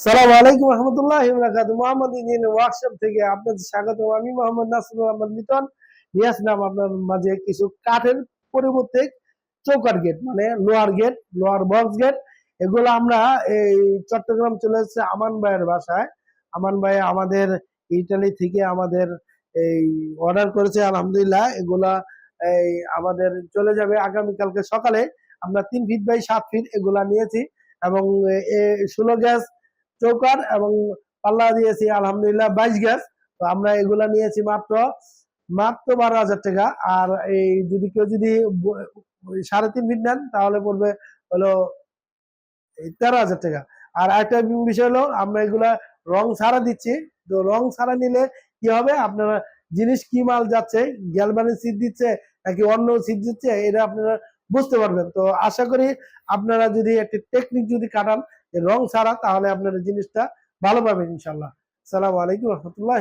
সালাম আলাইকুম রহমতুল্লাহ Mohammad engineering workshop থেকে আপনাদের স্বাগত। আমি মোহাম্মদ নাসিরুল আহমদ লিটন নিয়ে আসলাম আপনার মাঝে কিছু কাঠের পরিবর্তে চৌকাঠ গেট, মানে lower gate, lower box gate. এগুলো আমরা এই চট্টগ্রাম চলে এসেছে আমান ভাইয়ের বাসায়। আমান ভাই আমাদের ইটালি থেকে আমাদের এই অর্ডার করেছে, আলহামদুলিল্লাহ। এগুলা এই আমাদের চলে যাবে আগামীকালকে সকালে। আমরা 3 ফিট বাই 7 ফিট এগুলা নিয়েছি এবং 16 গ্যাস চৌকার এবং পাল্লা দিয়েছি আলহামদুলিল্লাহ 22 গ্যাস। তো আমরা এগুলা নিয়েছি মাত্র মাত্র 12,000 টাকা। আর এই যদি কেউ যদি 3.5 ফিট নেন তাহলে পড়বে হলো 13,000 টাকা। আর একটা বিষয় হলো আমরা এগুলা রং ছাড়া দিচ্ছি। তো রং ছাড়া নিলে কি হবে, আপনারা জিনিস কি মাল যাচ্ছে, গ্যালভানিক সিট দিচ্ছে নাকি অন্য সিট দিচ্ছে, এটা আপনারা বুঝতে পারবেন। তো আশা করি আপনারা যদি একটা টেকনিক যদি কাটান রং ছাড়া, তাহলে আপনারা জিনিসটা ভালো পাবেন ইনশাল্লাহ। আসসালামু আলাইকুম রহমতুল্লাহ।